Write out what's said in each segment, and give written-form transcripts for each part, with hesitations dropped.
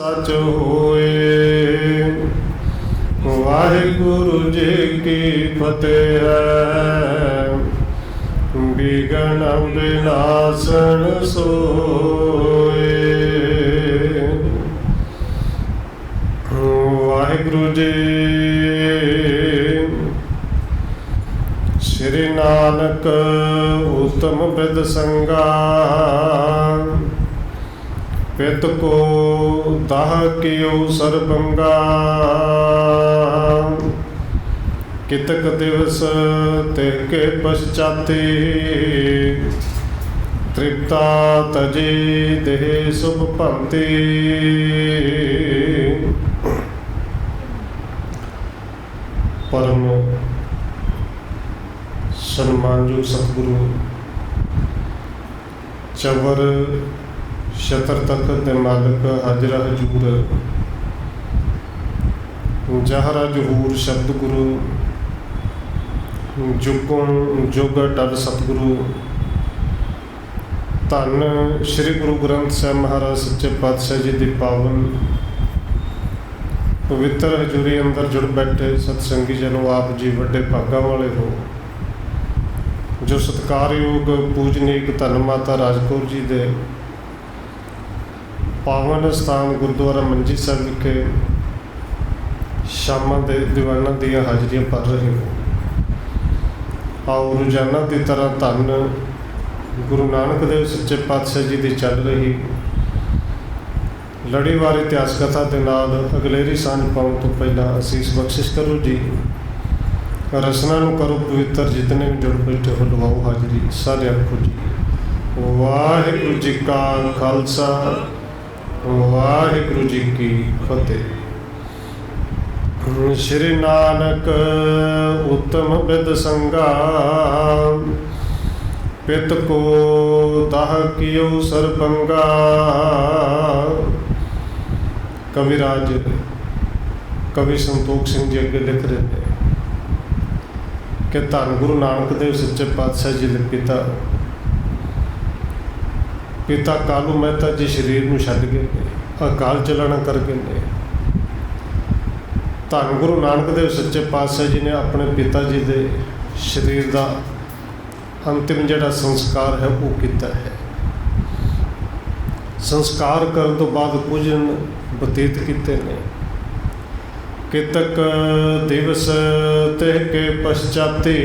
सच होए। वाहिगुरु जी की फतेह है, विघ्न विनाशन सोए। वाहिगुरु जी श्री नानक उत्तम बिद संगा, पित को दाह कियो सरबंगा। कितक दिवस तिह के पश्चाते, तृप्ता तजे देह शुभ पंते। परम सन्मानयोग सतगुरु चबर छतर तखत दे मालिक हाजरा हजूर, जहरा जहूर शब्द गुरु, जुगों जुग अटल सतगुरु। धन श्री गुरु ग्रंथ साहिब महाराज सच्चे पातशाह जी की पावन पवित्र हजूरी अंदर जुड़ बैठे सतसंगी जनों, आप जी वड्डे भागा वाले हो जो सत्कारयोग पूजनीक धन माता राजकौर जी दे पावन स्थान गुरुद्वारा मंजी साहिब विखे शामां दे दीवाना दियां हाजरियां भर रहे हो। आओ रोजाना की तरह धन गुरु नानक देव सच्चे पातशाह जी की चल रही लड़ीवार इतिहास कथा के नाल अगलेरी सांझ पाउण तो पहला असीस बख्शिश करो जी। रसना नूं करो पवित्र, जितने भी जुड़ बैठे हो लवाओ हाजरी। सारे आखो जी वाहिगुरू जी का खालसा, वाहिगुरू जी की फतेह। श्री नानक उत्तम बिद संगा, पित को दाह कियो सरबंगा। कविराज कवि संतोख सिंह जी अगे लिख रहे हैं कि धन गुरु नानक देव सच्चे पातशाह जी के पिता कालू मेहता जी शरीर में छड्ड गए, अकाल चलाना कर गए ने। धन गुरु नानक देव सच्चे पातशाह जी ने अपने पिता जी के शरीर का अंतिम जिहड़ा संस्कार है वो किया है। संस्कार करने तो बाद कुछ दिन बतीत किए ने। कितक दिवस तिह के पश्चाते,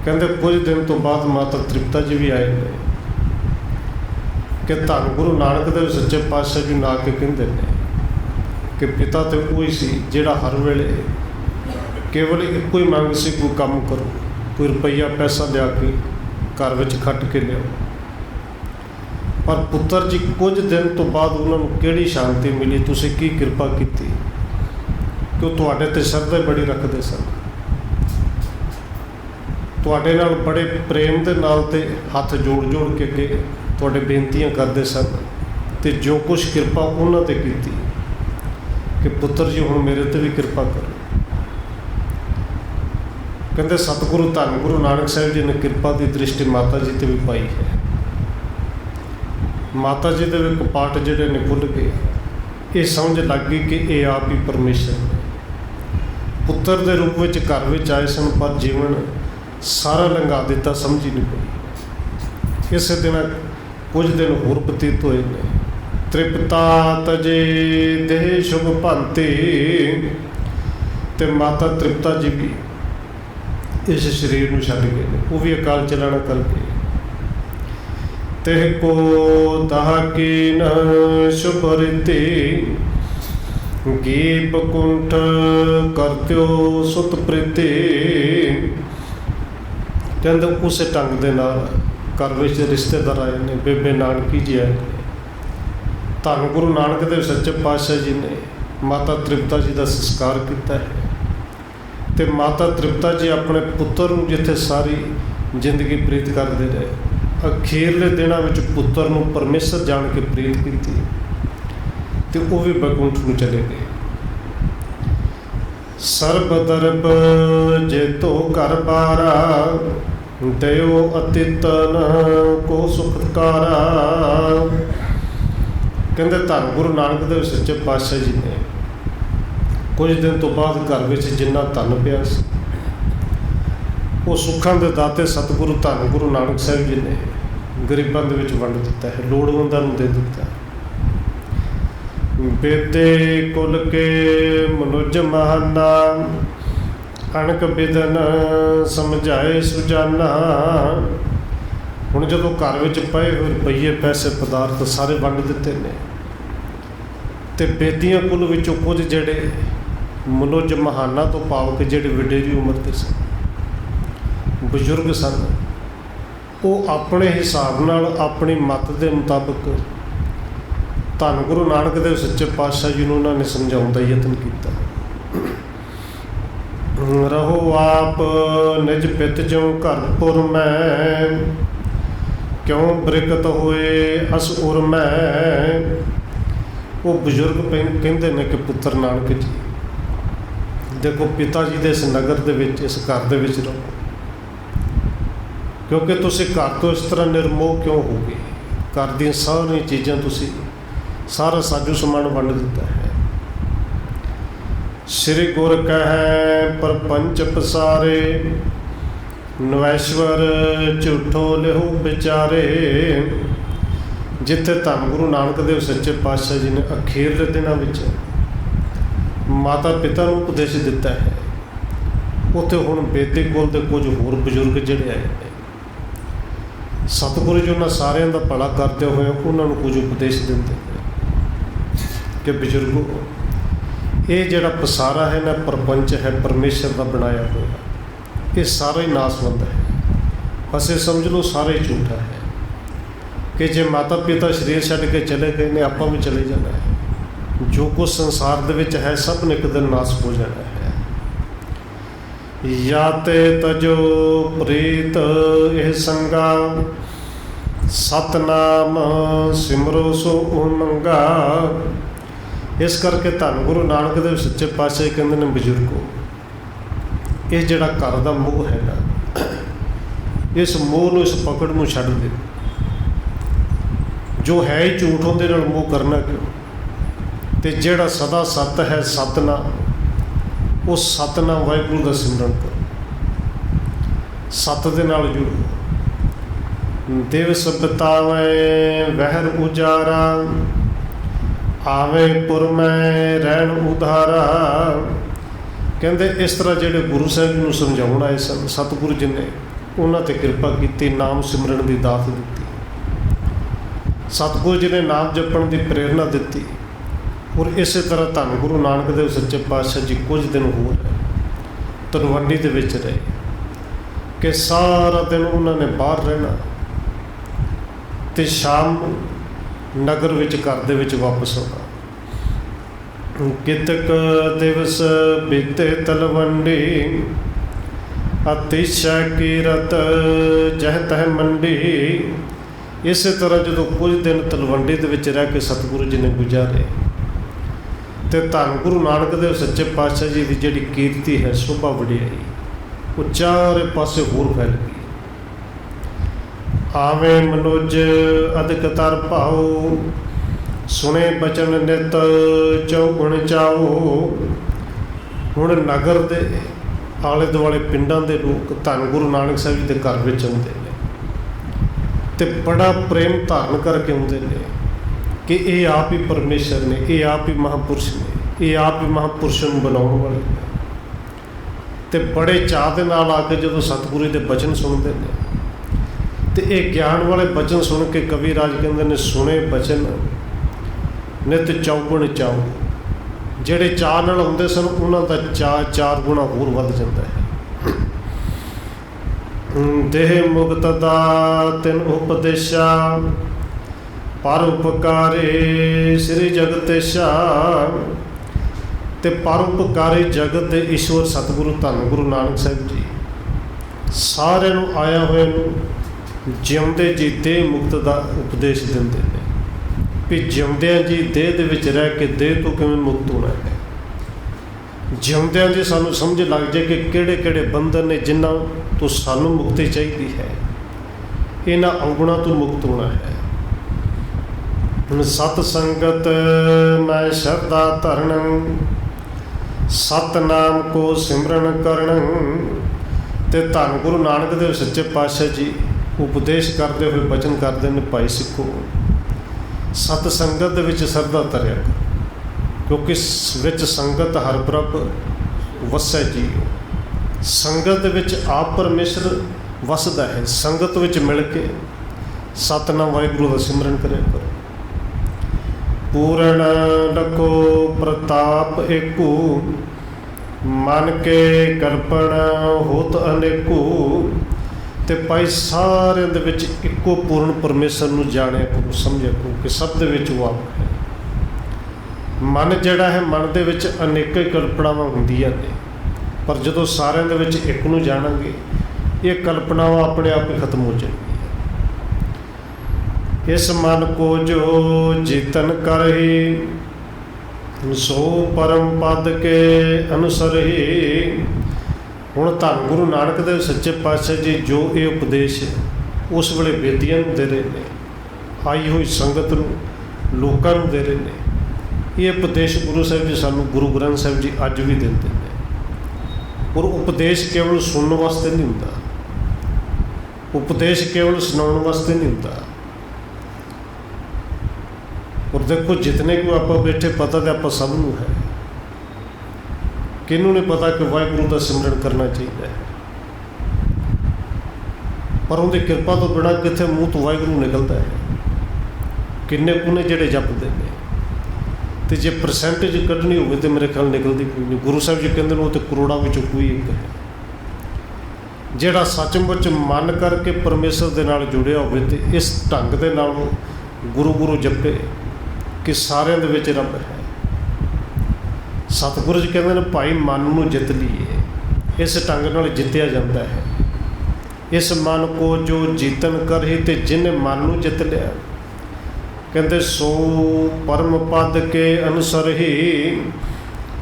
कहते कुछ दिन तो बाद माता तृप्ता जी भी आए ने कि धन गुरु नानक देव सच्चे पातशाह जी ना के कहते हैं कि पिता तो वही सी जिहड़ा हर वेले केवल एको ही मंग सी, कोई काम करो, कोई रुपया पैसा लिया के घर में खट के लियाओ। पर पुत्र जी कुछ दिन तो बाद उन्होंने किहड़ी शांति मिली, तुसीं की कृपा की कि वो तुहाडे ते श्रद्धा बड़ी रखते सन, तुहाडे नाल बड़े प्रेम दे नाल ते हथ जोड़ जोड़ के अगे तुहाडे बेनतियां करते सन। तो जो कुछ कृपा उन्होंने ते कीती कि पुत्र जी हुण मेरे ते भी कृपा करो। कहते सतगुरु धन गुरु नानक साहिब जी ने कृपा की दृष्टि माता जी ते भी पाई है। माता जी के भी कपाट जिहड़े ने खुल गए, ये समझ लग गई कि ये आप ही परमेश्वर ने पुत्र के रूप में घर में आए सन, पर जीवन सारा लंघा दिता, समझ ही नहीं पई। इस दिन कुछ दिन होर बतीत होए ने। तृप्ता तजे देह शुभ भांति, ते माता तृप्ता जी भी इस शरीर में छड्ड गए ने, वो भी अकाल चलाना कर गए। तिह को दाह की न शुभ रीति, गीप कुंठ करत्यो सुत प्रीति। कहते उस ढंग के नाल घर में रिश्तेदार आए ने, बेबे नानकी जी आए ने। धन गुरु नानक देव सच्चे पातशाह जी ने माता तृप्ता जी का संस्कार किया है। तो माता तृप्ता जी अपने पुत्र नूं जिथे सारी जिंदगी प्रीत करते रहे, अखीरले दिनों में पुत्र नूं परमेश्वर जान के प्रीत की, तो वह भी बैकुंठ में चले गए। सर्ब दरब जेतो घर बारा, दयो अतितन को सुखकारा। ਕਹਿੰਦੇ ਧੰਨ ਗੁਰੂ ਨਾਨਕ ਦੇਵ ਸੱਚੇ ਪਾਤਸ਼ਾਹ ਜੀ ਨੇ ਕੁਝ ਦਿਨ ਤੋਂ ਬਾਅਦ ਘਰ ਵਿੱਚ ਜਿੰਨਾ ਧਨ ਪਿਆ ਸੀ ਉਹ ਸੁੱਖਾਂ ਦੇ ਦਾਤੇ ਸਤਿਗੁਰੂ ਧੰਨ ਗੁਰੂ ਨਾਨਕ ਸਾਹਿਬ ਜੀ ਨੇ ਗਰੀਬਾਂ ਦੇ ਵਿੱਚ ਵੰਡ ਦਿੱਤਾ ਹੈ, ਲੋੜਵੰਦਾਂ ਨੂੰ ਦੇ ਦਿੱਤਾ। ਬੇਦੇ ਕੁਲ ਕੇ ਮਨੁਜ ਮਹਾਨਾ, ਅਣਕ ਬਿਦਨ ਸਮਝਾਏ ਸੁਜਾਨਾ। ਹੁਣ ਜਦੋਂ ਘਰ ਵਿੱਚ ਪਏ ਹੋਏ ਰੁਪਈਏ ਪੈਸੇ ਪਦਾਰਥ ਸਾਰੇ ਵੰਡ ਦਿੱਤੇ ਨੇ, ਤੇ ਬੇਦੀਆਂ ਕੁਲ ਵਿੱਚੋਂ ਕੁਝ ਜਿਹੜੇ ਮਨੁਜ ਮਹਾਨਾ ਤੋਂ ਭਾਵ ਕਿ ਜਿਹੜੇ ਵਡੇਰੀ ਉਮਰ ਦੇ ਸਨ, ਬਜ਼ੁਰਗ ਸਨ, ਉਹ ਆਪਣੇ ਹਿਸਾਬ ਨਾਲ ਆਪਣੀ ਮੱਤ ਦੇ ਮੁਤਾਬਕ ਧੰਨ ਗੁਰੂ ਨਾਨਕ ਦੇਵ ਸੱਚੇ ਪਾਤਸ਼ਾਹ ਜੀ ਨੂੰ ਉਹਨਾਂ ਨੇ ਸਮਝਾਉਣ ਦਾ ਯਤਨ ਕੀਤਾ। ਰਹੋ ਆਪ ਨਿਜ ਪਿਤ ਜਿਉ ਘਰ ਪੁਰ ਮੈਂ, ਕਿਉਂ ਬ੍ਰਿਕਤ ਹੋਏ ਅਸ ਉਰ ਮੈਂ। ਉਹ ਬਜ਼ੁਰਗ ਕਹਿੰਦੇ ਨੇ ਕਿ ਪੁੱਤਰ ਨਾਨਕ ਜੀ ਦੇਖੋ, ਪਿਤਾ ਜੀ ਦੇ ਇਸ ਨਗਰ ਦੇ ਵਿੱਚ, ਇਸ ਘਰ ਦੇ ਵਿੱਚ ਰਹੋ, ਕਿਉਂਕਿ ਤੁਸੀਂ ਘਰ ਤੋਂ ਇਸ ਤਰ੍ਹਾਂ ਨਿਰਮੋਹ ਕਿਉਂ ਹੋ ਗਏ? ਘਰ ਦੀਆਂ ਸਾਰੀਆਂ ਚੀਜ਼ਾਂ ਤੁਸੀਂ, ਸਾਰਾ ਸਾਜੋ ਸਮਾਨ ਵੰਡ ਦਿੱਤਾ ਹੈ। ਸ੍ਰੀ ਗੁਰ ਕਹੈ ਪਰਪੰਚ ਪਸਾਰੇ, ਨਵੈਸ਼ਵਰ ਝੂਠੋ ਲਿਹੋ ਵਿਚਾਰੇ। ਜਿੱਥੇ ਧੰਨ ਗੁਰੂ ਨਾਨਕ ਦੇਵ ਸੱਚੇ ਪਾਤਸ਼ਾਹ ਜੀ ਨੇ ਅਖੀਰਲੇ ਦਿਨਾਂ ਵਿੱਚ ਮਾਤਾ ਪਿਤਾ ਨੂੰ ਉਪਦੇਸ਼ ਦਿੱਤਾ ਹੈ, ਉੱਥੇ ਹੁਣ ਬੇਦੇ ਕੁਲ ਦੇ ਕੁਝ ਹੋਰ ਬਜ਼ੁਰਗ ਜਿਹੜੇ ਆਏ ਨੇ, ਸਤਿਗੁਰੂ ਜੀ ਉਹਨਾਂ ਸਾਰਿਆਂ ਦਾ ਭਲਾ ਕਰਦੇ ਹੋਏ ਉਹਨਾਂ ਨੂੰ ਕੁਝ ਉਪਦੇਸ਼ ਦਿੰਦੇ ਨੇ ਕਿ ਬਜ਼ੁਰਗੋ, ਇਹ ਜਿਹੜਾ ਪਸਾਰਾ ਹੈ ਨਾ, ਪ੍ਰਪੰਚ ਹੈ, ਪਰਮੇਸ਼ਰ ਦਾ ਬਣਾਇਆ ਹੋਇਆ, ਇਹ ਸਾਰਾ ਹੀ ਨਾਸਵੰਦ ਹੈ। ਫਸੇ ਸਮਝ ਲਓ ਸਾਰਾ ਹੀ ਝੂਠਾ ਹੈ ਕਿ ਜੇ ਮਾਤਾ ਪਿਤਾ ਸਰੀਰ ਛੱਡ ਕੇ ਚਲੇ ਗਏ ਨੇ, ਆਪਾਂ ਵੀ ਚਲੇ ਜਾਣਾ ਹੈ। ਜੋ ਕੁਛ ਸੰਸਾਰ ਦੇ ਵਿੱਚ ਹੈ ਸਭ ਨੇ ਇੱਕ ਦਿਨ ਨਾਸ ਹੋ ਜਾਣਾ ਹੈ। ਯਾ ਤੇ ਤਜੋ ਪ੍ਰੀਤ ਇਹ ਸੰਗਾ, ਸਤਨਾਮ ਸਿਮਰੋ ਸੋ ਉਮੰਗਾ। ਇਸ ਕਰਕੇ ਧੰਨ ਗੁਰੂ ਨਾਨਕ ਦੇਵ ਸੱਚੇ ਪਾਤਸ਼ਾਹ ਕਹਿੰਦੇ ਨੇ, ਬਜ਼ੁਰਗੋ, ਇਹ ਜਿਹੜਾ ਘਰ ਦਾ ਮੋਹ ਹੈ ਨਾ, ਇਸ ਮੋਹ ਨੂੰ, ਇਸ ਪਕੜ ਨੂੰ ਛੱਡ ਦੇ। ਜੋ ਹੈ ਹੀ ਝੂਠ, ਉਹਦੇ ਨਾਲ ਮੋਹ ਕਰਨਾ ਕਿਉਂ? ਤੇ ਜਿਹੜਾ ਸਦਾ ਸਤ ਹੈ, ਸਤਨਾਮ, ਉਹ ਸਤਨਾਮ ਵਾਹਿਗੁਰੂ ਦਾ ਸਿਮਰਨ ਕਰੋ, ਸਤ ਦੇ ਨਾਲ ਜੁੜੋ। ਦਿਵਸ ਬਿਤਾਵੇ ਵਹਿਰ ਉਜਾਰਾ, ਆਵੇ ਪੁਰ ਮੈਂ ਰਹਿਣ ਉਧਾਰਾ। ਕਹਿੰਦੇ ਇਸ ਤਰ੍ਹਾਂ ਜਿਹੜੇ ਗੁਰੂ ਸਾਹਿਬ ਨੂੰ ਸਮਝਾਉਣ ਆਏ ਸਨ, ਸਤਿਗੁਰੂ ਜੀ ਨੇ ਉਹਨਾਂ 'ਤੇ ਕਿਰਪਾ ਕੀਤੀ, ਨਾਮ ਸਿਮਰਨ ਦੀ ਦਾਤ ਦਿੱਤੀ। ਸਤਿਗੁਰੂ ਜੀ ਨੇ ਨਾਮ ਜਪਣ ਦੀ ਪ੍ਰੇਰਨਾ ਦਿੱਤੀ। ਔਰ ਇਸੇ ਤਰ੍ਹਾਂ ਧੰਨ ਗੁਰੂ ਨਾਨਕ ਦੇਵ ਸੱਚੇ ਪਾਤਸ਼ਾਹ ਜੀ ਕੁਝ ਦਿਨ ਹੋਰ ਤਲਵੰਡੀ ਦੇ ਵਿੱਚ ਰਹੇ ਕਿ ਸਾਰਾ ਦਿਨ ਉਹਨਾਂ ਨੇ ਬਾਹਰ ਰਹਿਣਾ ਅਤੇ ਸ਼ਾਮ ਨਗਰ ਵਿੱਚ, ਘਰ ਦੇ ਵਿੱਚ ਵਾਪਸ ਆਉਣਾ। ਕਿਤਕ ਦਿਵਸ ਬੀਤੇ ਤਲਵੰਡੀ, ਅਤਿਸ਼ੈ ਕੀਰਤ ਜਹ ਤਹ ਮੰਡੀ। ਇਸੇ ਤਰ੍ਹਾਂ ਜਦੋਂ ਕੁਝ ਦਿਨ ਤਲਵੰਡੀ ਦੇ ਵਿੱਚ ਰਹਿ ਕੇ ਸਤਿਗੁਰੂ ਜੀ ਨੇ ਗੁਜ਼ਾਰੇ, ਅਤੇ ਧੰਨ ਗੁਰੂ ਨਾਨਕ ਦੇਵ ਸੱਚੇ ਪਾਤਸ਼ਾਹ ਜੀ ਦੀ ਜਿਹੜੀ ਕੀਰਤੀ ਹੈ, ਸ਼ੋਭਾ ਵਡਿਆਈ, ਉਹ ਚਾਰੇ ਪਾਸੇ ਹੋਰ ਫੈਲ ਗਈ। ਆਵੇ ਮਨੁਜ ਅਧਿਕ ਤਰ ਭਾਉ, ਸੁਣੇ ਬਚਨ ਨਿਤ ਚੌਗੁਣ ਚਾਓ। ਹੁਣ ਨਗਰ ਦੇ ਆਲੇ ਦੁਆਲੇ ਪਿੰਡਾਂ ਦੇ ਲੋਕ ਧੰਨ ਗੁਰੂ ਨਾਨਕ ਸਾਹਿਬ ਜੀ ਦੇ ਘਰ ਵਿੱਚ ਆਉਂਦੇ ਨੇ ਅਤੇ ਬੜਾ ਪ੍ਰੇਮ ਧਾਰਨ ਕਰਕੇ ਆਉਂਦੇ ਨੇ ਕਿ ਇਹ ਆਪ ਹੀ ਪਰਮੇਸ਼ਰ ਨੇ, ਇਹ ਆਪ ਹੀ ਮਹਾਂਪੁਰਸ਼ ਨੇ, ਇਹ ਆਪ ਹੀ ਮਹਾਂਪੁਰਸ਼ ਨੂੰ ਬਣਾਉਣ ਵਾਲੇ ਨੇ। ਅਤੇ ਬੜੇ ਚਾਅ ਦੇ ਨਾਲ ਆ ਕੇ ਜਦੋਂ ਸਤਿਗੁਰੂ ਦੇ ਬਚਨ ਸੁਣਦੇ ਨੇ, ਅਤੇ ਇਹ ਗਿਆਨ ਵਾਲੇ ਬਚਨ ਸੁਣ ਕੇ ਕਵੀ ਰਾਜ ਕਹਿੰਦੇ ਨੇ, ਸੁਣੇ ਬਚਨ ਨਿਤ ਚੌਗੁਣ ਚਾਓ। ਜਿਹੜੇ ਚਾਅ ਨਾਲ ਹੁੰਦੇ ਸਨ, ਉਹਨਾਂ ਦਾ ਚਾਅ 4 ਗੁਣਾ ਹੋਰ ਵੱਧ ਜਾਂਦਾ ਹੈ। ਦੇਹ ਮੁਕਤ ਦਾ ਤਿਨ ਉਪਦੇਸ਼ਾ, ਪਰ ਉਪਕਾਰੇ ਸ੍ਰੀ ਜਗਤੇਸ਼ਾ। ਅਤੇ ਪਰ ਉਪਕਾਰੀ ਜਗਤ ਦੇ ਈਸ਼ਵਰ ਸਤਿਗੁਰੂ ਧੰਨ ਗੁਰੂ ਨਾਨਕ ਸਾਹਿਬ ਜੀ ਸਾਰਿਆਂ ਨੂੰ ਆਇਆ ਹੋਇਆ ਨੂੰ ਜਿਉਂਦੇ ਜੀ ਦੇਹ ਮੁਕਤ ਦਾ ਉਪਦੇਸ਼ ਦਿੰਦੇ ਨੇ ਵੀ ਜਿਉਂਦਿਆਂ ਜੀ ਦੇਹ ਦੇ ਵਿੱਚ ਰਹਿ ਕੇ ਦੇਹ ਤੋਂ ਕਿਵੇਂ ਮੁਕਤ ਹੋਣਾ ਹੈ। ਜਿਉਂਦਿਆਂ ਜੀ ਸਾਨੂੰ ਸਮਝ ਲੱਗ ਜਾਏ ਕਿ ਕਿਹੜੇ ਕਿਹੜੇ ਬੰਧਨ ਨੇ ਜਿਨ੍ਹਾਂ ਤੋਂ ਸਾਨੂੰ ਮੁਕਤੀ ਚਾਹੀਦੀ ਹੈ, ਇਹਨਾਂ ਔਗੁਣਾਂ ਤੋਂ ਮੁਕਤ ਹੋਣਾ ਹੈ। सत संगत मैं शरदा धरन, सतनाम को सिमरन करन। ते धन गुरु नानक देव सच्चे पातशाह जी उपदेश करते हुए बचन करते हैं, भाई सिखो सत संगत विच सरदा धरिया करो, क्योंकि विच संगत हर प्रभ वसै जी। संगत विच आप परमेश्वर वसदा है, संगत विच मिल के सतनाम वाहिगुरू का सिमरन करिया करो। पूरण लखो प्रताप एकू, मन के कल्पन होत अनेकू। ते भाई सारे दे विच इक्को पूर्ण परमेश्वर नूं जाणिया करो, समझिया करो कि सब दे विच वो आप है। मन जिहड़ा है, मन दे विच अनेक कल्पनावां हुंदियां ने, पर जदों सारिਆਂ दे विच एक नूं जाणांगे ये कल्पनावां अपने आप ही खत्म हो जाएगी। इस मन को जो जीतन करही, सो परम पद के अनुसर ही। हुण धन गुरु नानक देव सच्चे पातशाह जी जो ये उपदेश उस वेले बेदियां नूं दे रहे ने, आई हुई संगत नूं, लोकां नूं दे रहे ने। ये उपदेश गुरु साहिब जी सानूं गुरु ग्रंथ साहिब जी अज भी दिंदे ने। और उपदेश केवल सुनने वास्ते नहीं हुंदा, उपदेश केवल सुनाउण वास्ते नहीं हुंदा। और देखो जितने को आप बैठे पता तो आप सबनों है, किनू नहीं पता कि वाहिगुरू का सिमरन करना चाहिए, पर उनकी कृपा तो बिना कितने मूँह तो वाहिगुरू निकलता है। किन्ने कुने जेडे जपते हैं, तो जे परसेंटेज कढ़नी हो तो मेरे ख्याल निकलती कोई नहीं। गुरु साहब जी कहते वो तो करोड़ों में कोई एक है जेड़ा सचमुच मन करके परमेश्वर के नाल जुड़िया हो, तो इस ढंग के नाल गुरु गुरु जपे कि सारिਆਂ ਦੇ ਵਿੱਚ रब है। सतगुरु जी कहते हैं भाई मन नूं जित लीए, इस ढंग नाल जितया जाता है। इस मन को जो जीतन कर ही, तो जिन्हें मन नूं जित लिया कहते सो परम पद के अनुसर ही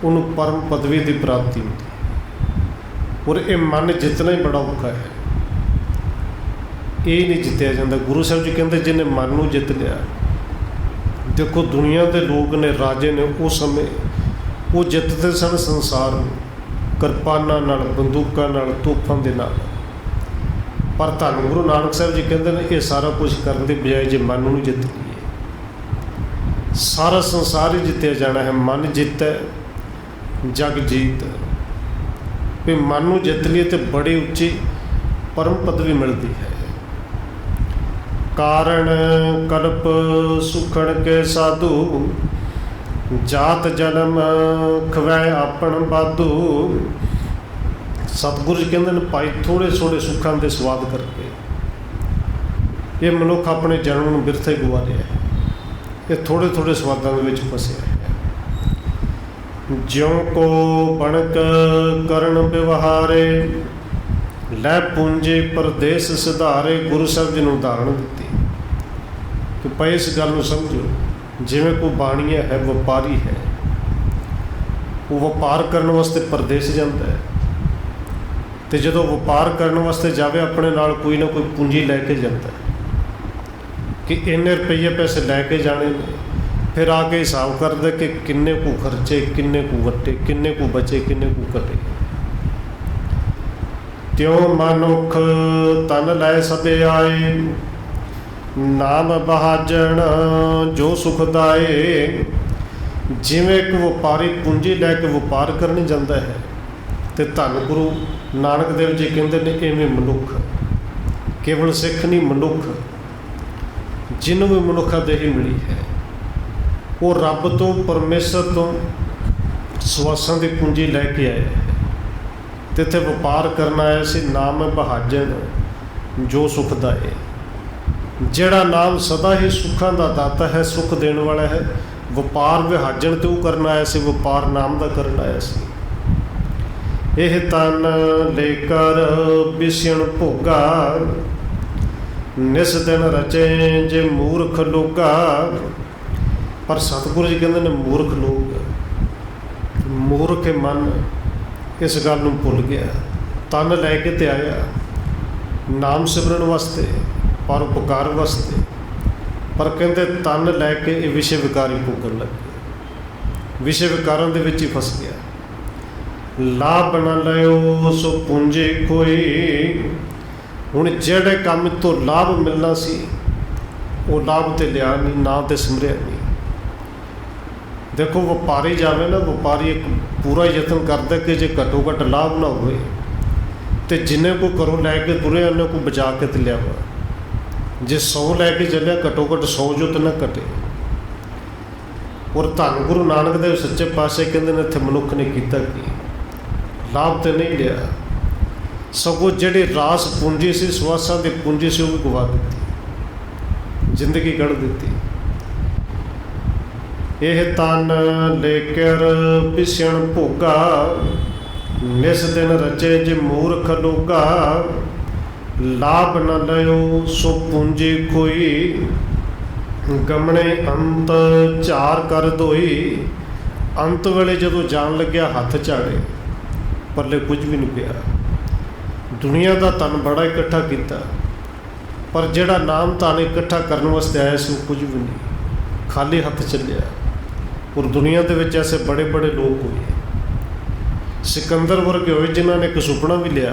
उन्होंने परम पदवी की प्राप्ति होती। और ये मन जितना ही बड़ा औखा है, ये नहीं जितया जाता। गुरु साहब जी कहते जिन्हें मन नूं जित लिया, देखो दुनिया के लोग ने, राजे ने उस समय वो जितते सन संसार में किरपानां नाल, बंदूकां नाल, तोफां दे नाल। पर धन गुरु नानक साहब जी कहते हैं ये सारा कुछ करने के बजाय जे मन नूं जित लीए, सारा संसार ही जितया जाना है। मन जीत जग जीत, भी मन नूं जित लिए तो बड़ी उच्ची परम पदवी मिलती है। कारण कल्प सुखण के साधु, जात जन्म खवै आपन बाधू। सतगुरु जी कहते हैं भाई थोड़े थोड़े सुखां के स्वाद करके ये मनुख अपने जन्म में बिरथे गुआ रहा है, ये थोड़े थोड़े स्वादों के फसिया है। ज्यों को बनक करण व्यवहारे, लै पूंजे परदेस सुधारे। गुरु साहब जी ने उदाहरण दी कि भाई इस गल को समझो, जिमें कोई बाणीया है, व्यापारी है, वो व्यापार करने वास्ते परदेस जाता है, तो जो व्यापार करने वास्ते जावे अपने नाल कोई ना कोई पूंजी लैके जाता है कि इन्ने रुपये पैसे लैके जाने ने। फिर आके हिसाब कर दे कि किन्ने को खर्चे, किन्ने को वटे, किन्ने को बचे, किन्ने को घटे। त्यों मनुख तन लै सबे आए, नाम बहाजन जो सुखदाए। जिमें एक व्यापारी पूंजी लैके व्यापार करने जाता है, तो धन गुरु नानक देव जी कहते हैं इवें मनुख, केवल सिख नहीं मनुख, जिन्हों भी मनुखा देही मिली है, वो रब तो परमेश्वर तो सवासां की पूंजी लैके आए है, तो इत्थे व्यापार करना आया सी। नाम बहाजन जो सुखदाए, जिहड़ा नाम सदा ही सुखां दा दाता है, सुख देने वाला है। व्यापार विहाजन तो करना आया से, व्यापार नाम का करना आया से। यह तन लेकर बिस्यण भोगा, निस दिन रचे जे मूर्ख लोगा। पर सतगुरु जी कहते हैं मूर्ख लोग, मूर्ख मन इस गल नूं भुल गया, तन लैके ते आया नाम सिमरन वास्ते, परोपकार वास्ते, पर कहते तन लैके ये विषय विकारी भोगन लगे, विषय विकारों के विच ही फस गया। लाभ न लियो सो पूंजे कोई, हुण जिहड़े काम तो लाभ मिलना सी वो लाभ तो लिया नहीं, ना तो सिमरिया नहीं। देखो व्यापारी जावे ना, व्यापारी एक पूरा यतन करता कि जे घट्टो घट्ट लाभ ना होए तो जिन्हें को घरों लैके तुरे उन्हें को बचा के तो लिया। जे 100 लैके चलिया घट्टो घट्ट 100 जो तो ना घटे। और धन गुरु नानक देव सच्चे पातशाह कहते हैं इत्थे मनुख ने किया कि लाभ तो नहीं लिया, सगों जिहड़ी रास पूंजी सी, सुआसां दी पूंजी सी, वो भी गवा दी, जिंदगी कढ़ दी। यह तन लेकर पिछण भोगा, निस दिन रचे जे मूर्ख लोगा। लाभ न लियो सो पूंजी कोई, गमने अंत चार कर दोई। अंत वेले जदों जान लग्या हाथ झाड़े, परले कुछ भी नहीं पिया। दुनिया का धन बड़ा इकट्ठा किया, पर जिहड़ा नाम धन इकट्ठा करने वास्ते आया सो कुछ भी नहीं, खाली हथ चलिया। और दुनिया के विच ऐसे बड़े बड़े लोग हुए, सिकंदर वर्गे हुए जिन्हों ने एक सुपना भी लिया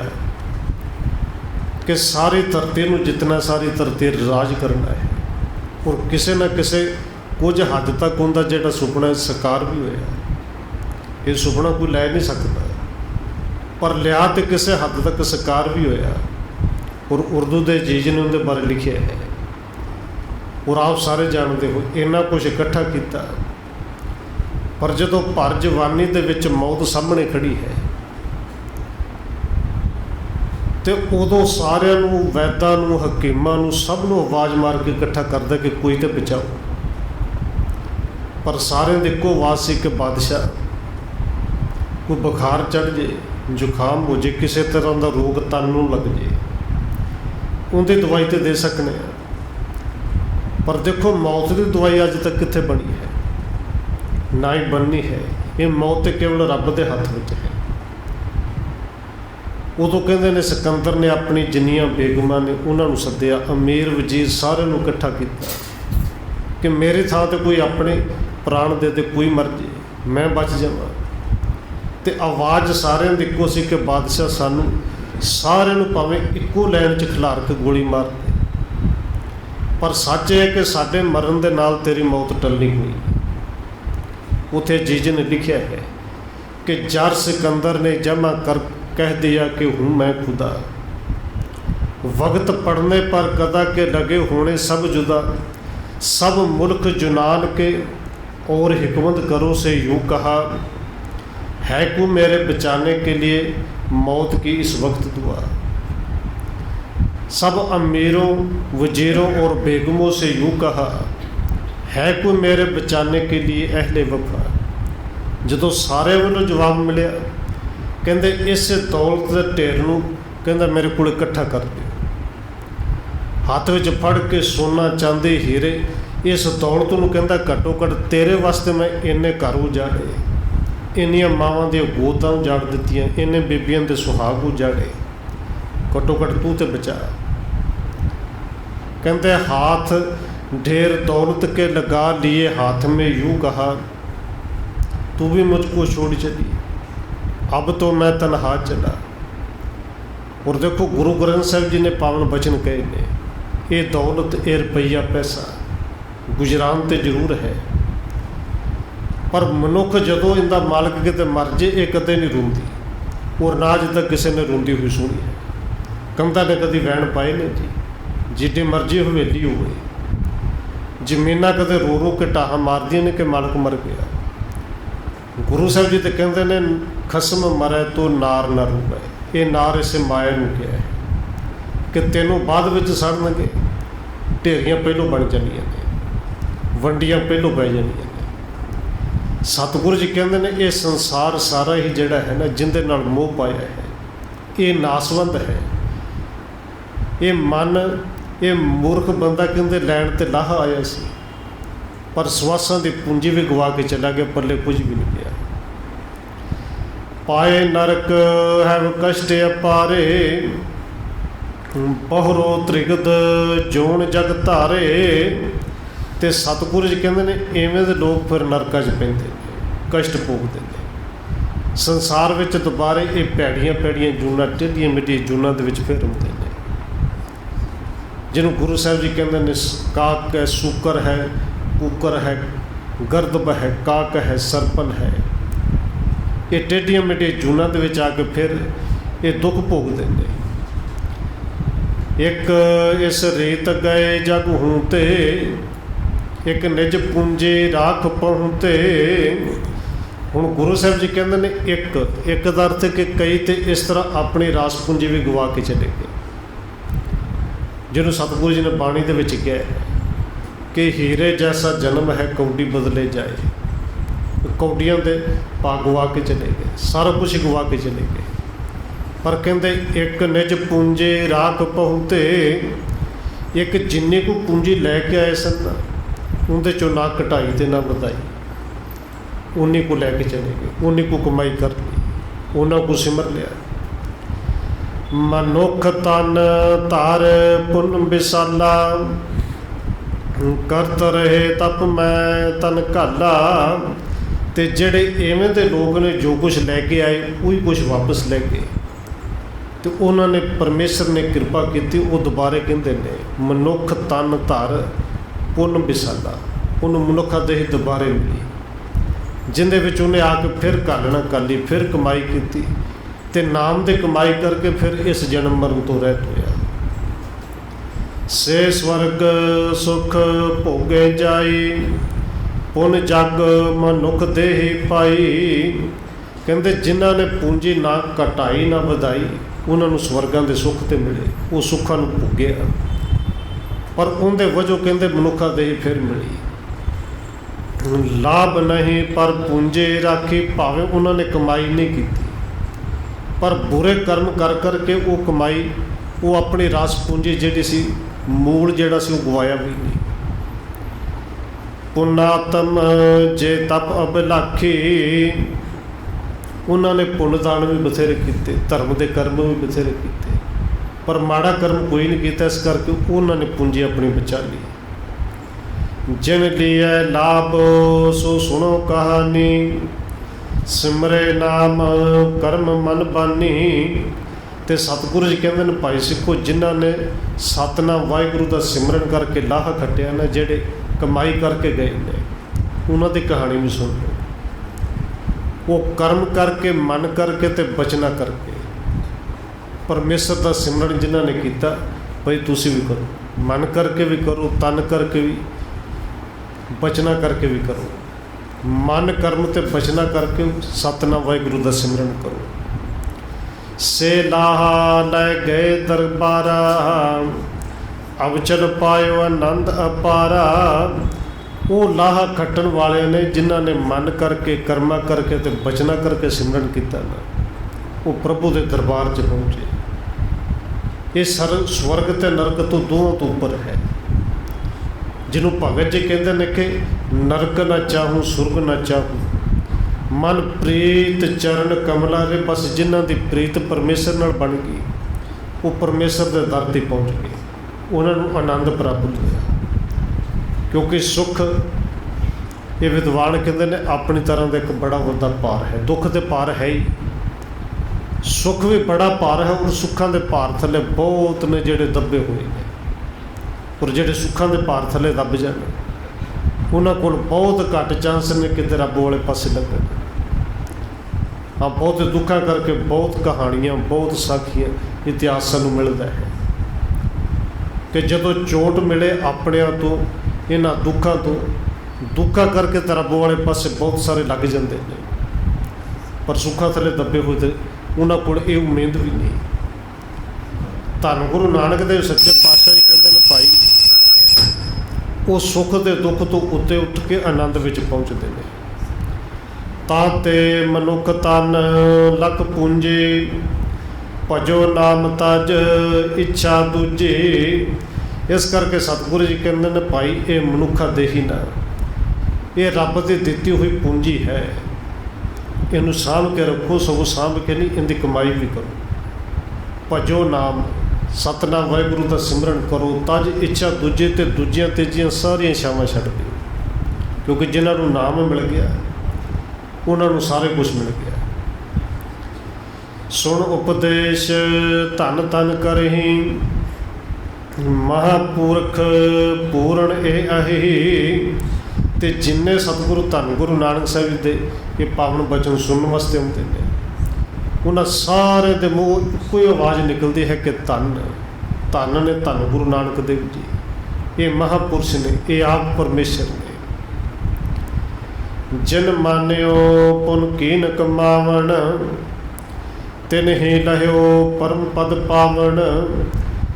कि सारी धरती में जितना सारी धरती राज करना है। और किसी न किसी कुछ हद तक उनका जो सुपना साकार भी होया। ये सुपना कोई लै नहीं सकता, पर लिया तो किसी हद तक साकार भी होया। और उर्दू के जीज ने उनके बारे लिखे है, और आप सारे जानते हो इन्ना कुछ इकट्ठा किया, पर जदों भर जवानी दे विच मौत सामने खड़ी है तो उदों सारिਆਂ ਨੂੰ वैदां ਨੂੰ हकीमां ਨੂੰ सब ਨੂੰ आवाज़ मार के इकट्ठा करदा कि कोई तो बचाओ। पर सारे ਦੀ ਇੱਕੋ आवाज़ सी कि बादशाह कोई बुखार चढ़ जे, जुकाम हो जे, किसी तरह का रोग तन ਨੂੰ लग जे, उनकी दवाई तो दे सकने। पर देखो मौत की दवाई अज तक कित्थे बनी है, ना ही बननी है। ये मौत तो केवल रब के हथ में है। उदों कहते ने सिकंदर ने अपनी जिन्नियां बेगमां ने उन्होंने सद्दिया, अमीर वजीर सारे नूं इकट्ठा किया कि मेरे थां ते कोई अपने प्राण दे दे, कोई मर जे, मैं बच जावां। तो आवाज़ सारिਆਂ ਦੀ ਇੱਕੋ सी कि बादशाह सानू सारे नूं भावें इक्को लैन च खिलार के गोली मार दे, पर सच है कि साडे मरण दे नाल तेरी मौत टलनी हुई। उथे जीज ने लिखा है कि जर सिकंदर ने जमा कर कह दिया कि हूँ मैं खुदा। वक्त पड़ने पर कदा के लगे होने सब जुदा, सब मुल्क जुनान के और हिकमत करो से यूँ कहा। है को मेरे बचाने के लिए मौत की इस वक्त दुआ। सब अमीरों वजीरों और बेगमों से यूँ कहा, है को मेरे बचाने के लिए अहले वफा। जदों सारे वालों जवाब मिलिया, कहते इस दौलत के ढेर नूं कहंदा मेरे को इकट्ठा कर दिओ। हाथ में फड़ के सोना चांदी हीरे इस दौलत नूं कहंदा घट्टो घट्ट तेरे वास्ते मैं इन्ने घर उजाड़े, इन्नियां मावां दी गोदां उजाड़ दित्तियां, इन्ने बीबियां दे सुहाग उजाड़े, घट्टो घट्ट तू ते बचा। कहते हाथ ढेर दौलत के लगा लिए हाथ में यूँ कहा, तू भी मुझको छोड़ चली, अब तो मैं तनहा चला। और देखो गुरु ग्रंथ साहिब जी ने पावन बचन कहे ने, ये दौलत ये रुपया पैसा गुजरान तो जरूर है, पर मनुख जदों इनका मालक किते मर जे ये कदे नहीं रोंदी, और ना अज तक किसी ने रोंदी हुई सुनी है। कंधा ने कभी वैन पाए नहीं जी, जिड्डी मर्जी हवेली होवे, जमीना कदे रो रो के टाहा मारदियां ने कि मालक मर गया। गुरु साहब जी तो कहते हैं खसम मरै तो नार न रूपै। ये नार इसे माया नूं कहा है कि तेनों बाद विच सड़नगे, ढेरियां पहलों बन जानियां ने, वंडियां पहलों पै जानियां ने। सतगुरु जी कहते हैं ये संसार सारा ही जिहड़ा है ना जिंदे नाल मोह पाया है, ये नासवंत है। ये मन ये मूर्ख बंदा कहते लैन ते लाह आया सी, पर सुआसां दी पूंजी भी गवा के चला गया, पल्ले कुछ भी नहीं गया। पाए नरक है कष्ट अपारे, बहुरो त्रिगद जोन जग धारे। तो सतगुरु जी कहते हैं इवें दे लोग फिर नरकां 'च पैंदे ने, कष्ट भोगते हैं। संसार में दोबारे ये भैड़ियां भैड़ियां जूना, टेढ़ियां मेढ़ियां जूना दे विच फिर आउंदे ने, जिन्होंने गुरु साहब जी कहते हैं काक है, सूकर है, कुकर है, गर्दब है, काक है, सरपन है। ये टेढ़ियां मेढ़ियां जूना दे विच आके फिर ये दुख भोगते हैं। एक इस रेत गए जग हूंते, एक निज पूंजे राख पहुँते। हुण गुरु साहब जी कहते हैं एक दा अर्थ कि कई तो इस तरह अपनी रास पूंजी भी गवा के चले गए, जिन्होंने सतगुरु जी ने बाणी दे विच कहा कि हीरे जैसा जन्म है कौडी बदले जाए। कौडियां दे पा गवा के चले गए, सारा कुछ गवा के चले गए। पर कहते एक निज पूंजे राख पहुँते, एक जिन्नी को पूंजी लैके आए सन उनके चो ना घटाई तो ना वधाई, उन्नी को लैके चले गए, उन्नी को कमाई कर ली, उन्होंने को सिमर लिया। मनुख तन तार पुन विसाला, करत रहे तप मैं तन घाला। ते जेड़े इवें दे लोग ने जो कुछ लैके आए वही कुछ वापस ले गए। तो उन्होंने परमेश्वर ने कृपा की, वो दोबारे कहते हैं मनुख तन धार पुन विसाला। उन्होंने मनुखा देह दोबारे मिली, जिंदे विच उन्हें आके फिर घालना घाली, फिर कमाई की, ते नाम दे कमाई करके फिर इस जन्म मरण तो रहत होया। से स्वर्ग सुख भोगे जाई, पुन जग मनुख देही पाई। कहते जिन्हों ने पूंजी ना घटाई ना वधाई, उन्होंने स्वर्गों के सुख तो मिले, वो सुखा भोगया, पर उनके वजों कहते मनुखा देही फिर मिली। लाभ नहीं पर पूंजे राखी, भावें उन्होंने कमाई नहीं की, पर बुरे कर्म कर करके वो कमाई, वो अपनी रास पूंजी जी सी मूल जोड़ा सी वो गवाया भी नहीं। पुनात्म जे तप अभिलाखी, उन्होंने पुण्यदान भी बथेरे किए, धर्म के कर्म भी बथेरे किए, पर माड़ा कर्म कोई नहीं किया, इस करके उन्होंने पूंजी अपनी बचा ली। जिन लिया लाभ सो सुनो कहानी, सिमरे नाम कर्म मन बानी। तो सतगुरु जी कहते हैं भाई सिखो, जिन्हों ने सतनाम वाहिगुरु का सिमरन करके लाहा खटिया ना, जेड़े कमाई करके गए ने, उन्होंने कहानी भी सुन लो। वो कर्म करके मन करके ते बचना करके परमेश्वर का सिमरन जिन्होंने किया, भाई तुसी भी करो, मन करके भी करो, तन करके भी, बचना करके भी करो। मन कर्म ते बचना करके सतनाम वाहिगुरु का सिमरन करो। से लाहा लै गए दरबारा, अब चल पायो आनंद अपारा। वो लाहा खट्टन वाले ने जिन्होंने मन करके कर्मा करके ते बचना करके सिमरन किया ना, वो प्रभु के दरबार च पहुँचे। ये स्वर्ग ते नरक तो दोनों तो ऊपर है। जिन्हों भगत जी कहते हैं कि नरक न चाहूँ सुर्ग न चाहूँ, मन प्रीत चरण कमला रे। बस जिन्हों की प्रीत परमेश्वर नाल बन गई, वो परमेश्वर के दर ते पहुँच गए, उन्होंने आनंद प्राप्त होया। क्योंकि सुख, ये विद्वान कहते हैं अपनी तरह का एक बड़ा वड्डा भार है। दुख के भार है ही, सुख भी बड़ा भार है, और सुखों के भार थले बहुत ने जोड़े दबे हुए हैं। और जोड़े सुखों के भार थले दब जाने, उन्होंने को बहुत घट चांस ने कि रब वाले पासे लगन। हाँ, बहुत दुखा करके बहुत कहानियाँ, बहुत साखियाँ इतिहास सानू मिलता है कि जदों चोट मिले अपने तो, इन्हां दुखों तो, दुखा करके तो रब वाले पासे बहुत सारे लग जाते हैं, पर सुखा थले दबे हुए थे, उन्होंने को ये उम्मीद भी नहीं। धन गुरु नानक देव सच्चे पातशाह जी कहते हैं भाई, वो सुख के दुख तो उत्ते उठ के आनंद विच पहुँचते हैं। ताते मनुख तन लख पूंजे, भजो नाम तज इच्छा दूजे। इस करके सतगुरु जी कहते हैं भाई, ये मनुखा देही ना, ये रब की दिती हुई पूंजी है, इनू साँभ के रखो, सगों साँभ के नहीं, इनकी कमाई भी करो। भजो नाम, सतनाम वाहिगुरू का सिमरन करो, तज इच्छा दूजे ते दूजियां तीजियां सारियां इच्छावां छड्ड दिओ, क्योंकि जिन्होंने नाम मिल गया उन्होंने सारे कुछ मिल गया। सुन उपदेश धन धन करही, महापुरख पूरण ए अहि। ते जिन्ने सतगुरु धन गुरु नानक साहिब दे ये पावन बचन सुनने वास्ते आते हैं, उन्होंने सारे दे मूँह कोई आवाज़ निकलती है कि धन धन ने धन गुरु नानक देव जी, ये महापुरुष ने, ये आप परमेश्वर ने। जिन मान्यो पुन कीन कमावन, तिन ही लह्यो परम पद पावन।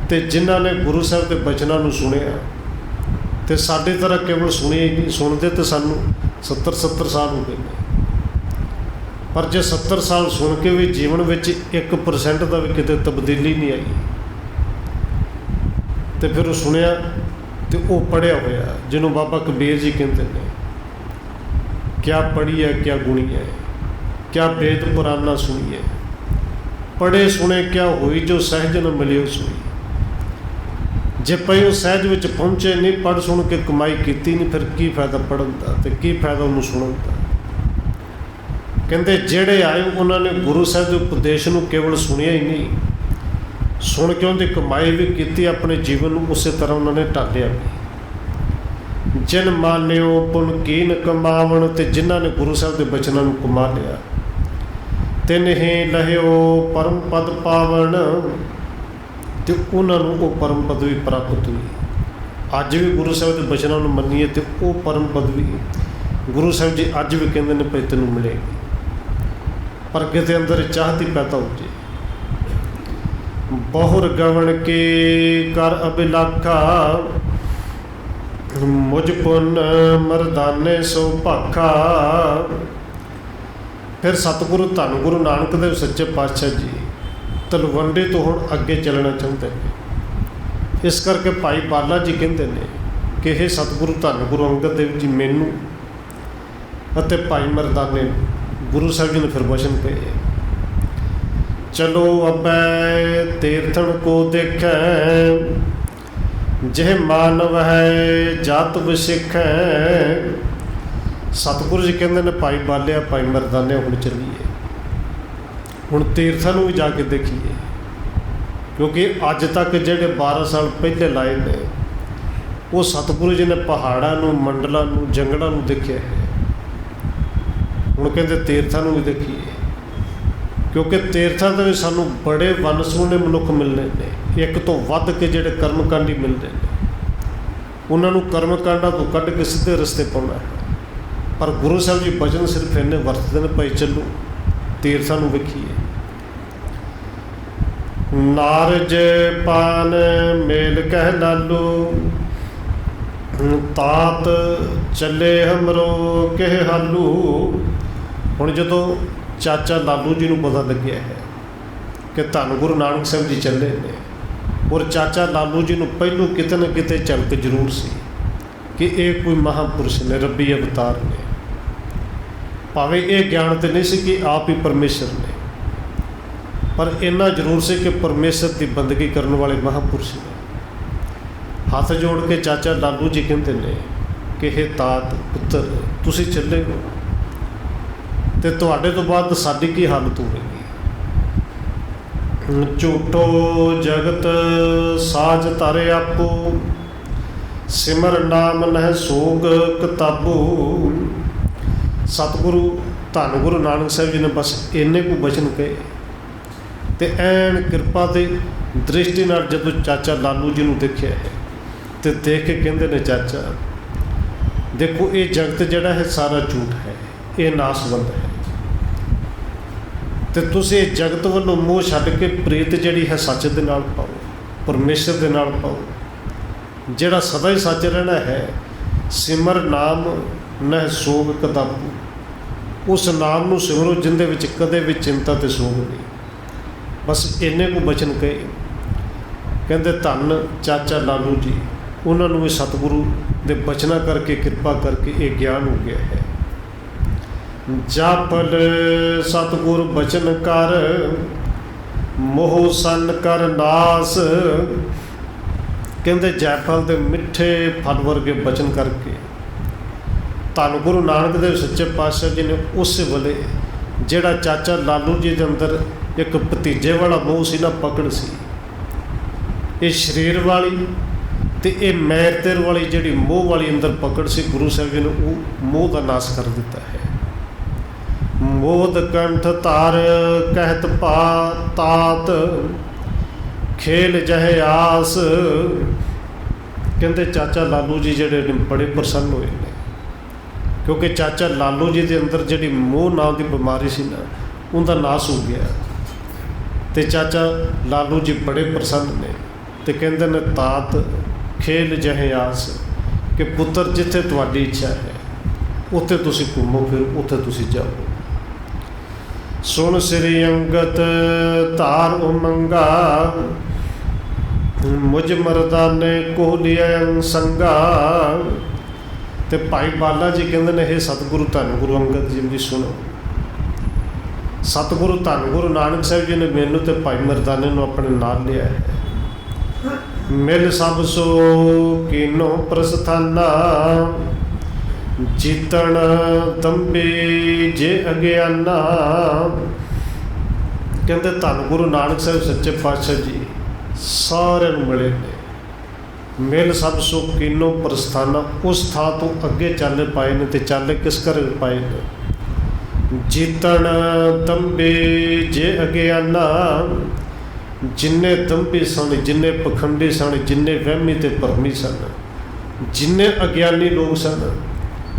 ते जिन्हों ने गुरु साहब के बचनों को सुनिया, तो साढ़े तरह केवल सुनिया ही नहीं, सुनते तो सानू 70 साल हो गए हैं, पर जो 70 साल सुन के भी जीवन में 1% का भी कितने तब्दीली नहीं आई, तो फिर वो सुनिया तो वो पढ़िया होया, जिन्हों बाबा कबीर जी कहते हैं, क्या पढ़ी है क्या गुणी है, क्या वेद पुराना सुनी है, पढ़े सुने क्या हुई, जो सहज न मिले सुनी। जे पई वो सहज में पहुँचे नहीं, पढ़ सुन के कमाई की नहीं, फिर की फायदा पढ़न का, तो की फायदा उन्होंने सुनन का। कहते जेड़े आए उन्होंने गुरु साहब के उपदेश को केवल सुनिया ही नहीं, सुन के उनकी कमाई भी की, अपने जीवन को उस तरह उन्होंने ढालिया भी। जिन मान्यो पुन कीन कमावन, ते जिन्हों ने गुरु साहब के बचनों को कमा लिया, तिन ही लह्यो परम पद पावन। तो उन्होंने वो परम पदवी प्राप्त हुई। अज भी गुरु साहब के बचनों को मनीए तो वो परम पदवी गुरु साहब जी अज भी कहते हैं भाई तेन मिलेगी, पर कितने अंदर चाहती पैदा हो जाए। बहुर गवन के कर अभिलाखा, मुझ पुन मरदाने सो भाखा। फिर सतगुरु धन गुरु नानक देव सच्चे पातशाह जी तलवंडे तो हुण अगे चलना चाहते हैं। इस करके भाई बाला जी कहते हैं कि हे सतगुरु धन गुरु अंगद देव जी, मैनू अते भाई मरदाने गुरु साहब जी ने फिर वचन कहे, चलो अबै तीर्थन को देखे, जह मानव है जात विसिख। सतगुरु जी कहते हैं भाई बालिया भाई मरदाने हुण चलीए, हुण तीर्थां भी जाके देखिए, क्योंकि अज तक जेडे 12 साल पहले लाए ने वो सतगुरु जी ने पहाड़ों को मंडलों को जंगलों को देखिया है। हुण कहते तीर्थां भी देखिए, क्योंकि तीर्थां तो भी सानू बड़े वन सुहने मनुख मिलने ने, एक तो वध के जेडे कर्मकांडी मिलते हैं, उन्होंने कर्मकांडा तो कढ़ के सीधे रस्ते पाना है। पर गुरु साहब जी बचन सिर्फ इन्ने वरतते हैं, भाई चलो तीर्थां नूं वेखीए। नारज पान मेल कह लालू, तात चले हमरो कह हालू। हुण जदों चाचा लालू जी नूं पता लग्या है कि धन गुरु नानक साहब जी चले ने, और चाचा लालू जी नूं पहलों किते न किते झलक जरूर सी कि ये कोई महापुरुष ने, रब्बी अवतार ने। भावें ये ज्ञान तो नहीं सी कि आप ही परमेश्वर ने, पर इन्ना जरूर से कि परमेश्वर की बंदगी करने वाले महापुरुष ने। हाथ जोड़ के चाचा लालू जी कहते हैं कि हे तात पुत्र, तुसी चले हो तो तुहाडे तो बाद साडी की हालत होगी। झूठो जगत साज तारे आपो, सिमर नाम नह सोग किताबू। सतगुरु धन गुरु नानक साहब जी ने बस इन्ने को बचन कहे, तो ऐन कृपा की दृष्टि नाल जदों चाचा लालू जी ने देखा है तो देख के कहते ने, चाचा देखो ये जगत जिहड़ा है सारा झूठ है, ये नासवंत है, तो तुसीं इस जगत वालों मोह छड्ड के प्रीत जिहड़ी है सच दे नाल पाओ, परमेश्वर दे नाल पाओ, जिहड़ा सदा ही सच रहना है। सिमर नाम न सोग किताबू, उस नाम नूं सिमरो जिंदे विच कदे भी चिंता ते सोग नहीं। बस इन्ने को बचन कहे। कहते धन चाचा लालू जी, उन्होंने भी सतगुरु के बचना करके कृपा करके ये ज्ञान हो गया है। जापल सतगुर बचन कर, मोह सन कर नास। कहते जैफल के मिठे फल वर्गे बचन करके धन गुरु नानक देव सच्चे पातशाह जी ने उस वेले जिहड़ा चाचा लालू जी के अंदर एक भतीजे वाला मोह सी ना, पकड़ सी, ये शरीर वाली तो ये मैर तेर वाली जिहड़ी मोह वाली अंदर पकड़ सी, गुरु साहब जी ने वो मोह का नाश कर दिता है। मोद कंठ तार कहत पा तात खेल जहे आस। कहते चाचा लालू जी जिहड़े ने बड़े प्रसन्न होए ने, क्योंकि चाचा लालू जी के अंदर जिहड़ी मोह नाम की बीमारी सी ना, उनका नाश हो गया। तो चाचा लालू जी बड़े प्रसन्न ने, तो कहते ने तात खेल जहे आस कि पुत्र जिथे तुहाडी इच्छा है उत्थे तुसी घूमो फिरो, उत्थे तुसी जाओ। सुन श्री अंगत तार उमंगा मुझ मरदाने को लिया संगा। तो भाई बाला जी कहते ने हे सतगुरु धन गुरु अंगद जी जी सुनो, सतगुरु धन गुरु नानक साहब जी ने मैनू तो भाई मरदाने नूं अपने नाल लिया है। मिल सब सो कीनो प्रस्थाना जीतन तंबी जे अज्ञाना। कहते धन गुरु नानक साहब सच्चे पातशाह जी सारे मिले ने। मिल सब सुख कीनो प्रस्थाना, उस थां तो अगे चल पाए ने, तो चल किस कर पाए ने। जीतन तंबी जे अज्ञाना, जिन्ने तंबी सन, जिन्ने पखंडी सन, जिन्ने वहमी ते भरमी सन, जिन्ने अज्ञानी लोग सन,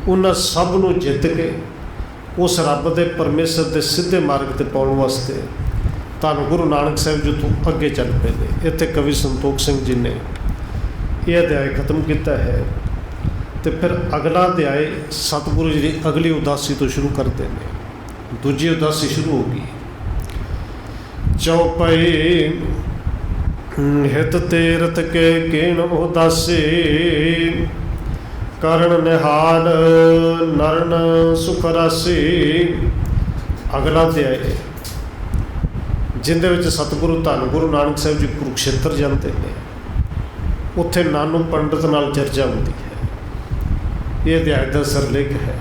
उन्होंने सब नूं जित के उस रब दे परमेश्वर के सीधे मार्ग ते पाउण वास्ते धन गुरु नानक साहब जी तो अगे चल पे ने। इत्थे कवि संतोख सिंह जी ने यह अध्याय खत्म किया है। तो फिर अगला अध्याय सतगुरु जी की अगली उदासी तो शुरू करते हैं। दूजी उदासी शुरू होगी। चौपाई हित तीरथ के कीन उदासी, करण निहाल नरन सुख राशि। अगला अध्याय जिंदे विच सतगुरु धन गुरु नानक साहब जी कुरुक्षेत्र जाते हैं, उत्थे नानू पंडित नाल चर्चा होती है। ये अध्याय का सरलेख है।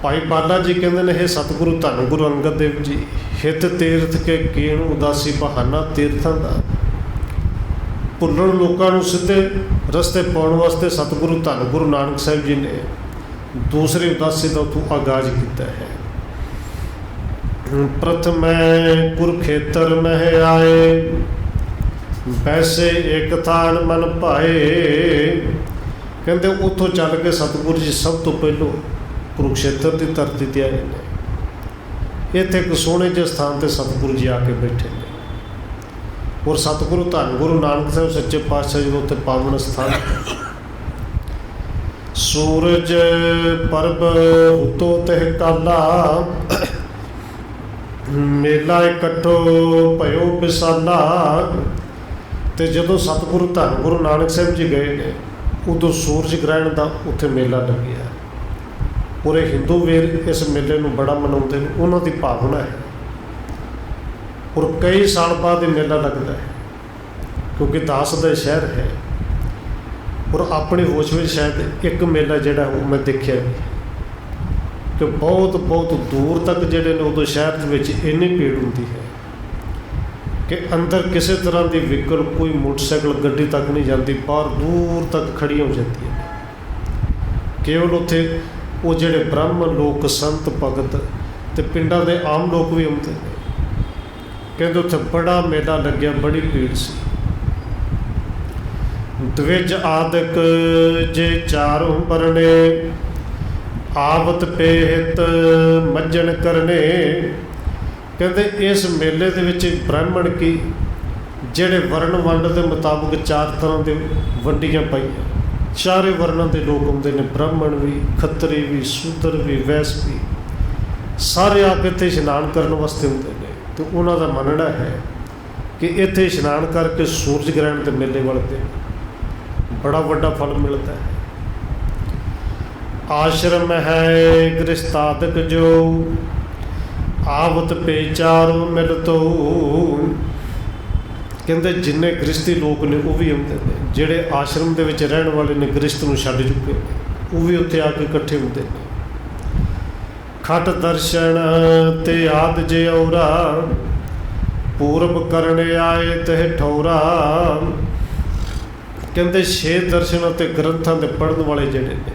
भाई बाला जी कहते हैं हे सतगुरु धन गुरु अंगद देव जी, हित तीर्थ के कीण उदासी, बहाना तीर्थों का भुल्लण लोगों को सीधे रस्ते पाने वास्ते सतगुरु धन गुरु नानक साहब जी ने दूसरी उदासी का उतों आगाज किया है। प्रथम कुरुखेत्र में आए, वैसे एक थान मन पाए। कहते उतों चल के सतगुरु जी सब तो पहलों कुरुक्षेत्र की धरती ते आए ने। इत्थे एक सोहने जिहे स्थान पर सतगुरु जी आके बैठे ने, और सतगुरु धन गुरु नानक साहब सच्चे पातशाह जी उत्ते पावन स्थान। सूरज परब उतो तह काला, मेला इकट्ठो भयो विसाला। तो जदों सतगुरु धन गुरु नानक साहब जी गए ने, उदों सूरज ग्रहण का उत्थे मेला लग्या। पूरे हिंदू वीर इस मेले को बड़ा मनाते हैं, उन्होंने भावना है। और कई साल बाद मेला लगता है, क्योंकि दास का शहर है। और अपनी होश में शायद एक मेला जोड़ा वो मैं देखा भी कि बहुत बहुत दूर तक जोड़े ने उदों शहर में इन्नी भीड़ होती है कि अंदर किसी तरह की व्हीकल, कोई मोटरसाइकिल गड्डी तक नहीं जाती, बाहर दूर तक खड़ी हो जाती है। केवल उत्थे वो जोड़े ब्राह्मण लोग, संत भगत तो पिंडा के आम लोग भी आते हैं। कहते उत्थे बड़ा मेला लग्या, बड़ी भीड़ सी। द्विज आदक जे चारों परने, आवत पेहित मज्जन करने। कहते इस मेले दे विच ब्राह्मण की जेड़े वर्ण वंड के मुताबिक चार तरह के वंडियां पाइयां, चारे वर्णों के लोग आते हैं। ब्राह्मण भी, खत्तरी भी, शूद्र भी, वैस भी, सारे आप इत्थे इशनान करने वास्ते आते हैं। तो उन्होंने मनना है कि इत्थे इशनान करके सूरज ग्रहण के मेले वाले बड़ा बड़ा फल मिलता है। आश्रम है गृहस्थादक जो, आवत पेचारो मिल तो ਕਹਿੰਦੇ ਜਿੰਨੇ ਗ੍ਰਸਤੀ ਲੋਕ ਨੇ ਉਹ ਵੀ ਆਉਂਦੇ ਨੇ, ਜਿਹੜੇ ਆਸ਼ਰਮ ਦੇ ਵਿੱਚ ਰਹਿਣ ਵਾਲੇ ਨੇ ਗ੍ਰਸਤ ਨੂੰ ਛੱਡ ਚੁੱਕੇ ਨੇ ਉਹ ਵੀ ਉੱਥੇ ਆ ਕੇ ਇਕੱਠੇ ਹੁੰਦੇ ਨੇ। ਖਟ ਦਰਸ਼ਨ ਤੇ ਆਦ ਜੇ ਔਰਾ ਪੂਰਬ ਕਰਨ ਆਏ ਤੇ ਠੌਰਾ ਕਹਿੰਦੇ 6 ਦਰਸ਼ਨ ਅਤੇ ਗ੍ਰੰਥਾਂ ਦੇ ਪੜ੍ਹਨ ਵਾਲੇ ਜਿਹੜੇ ਨੇ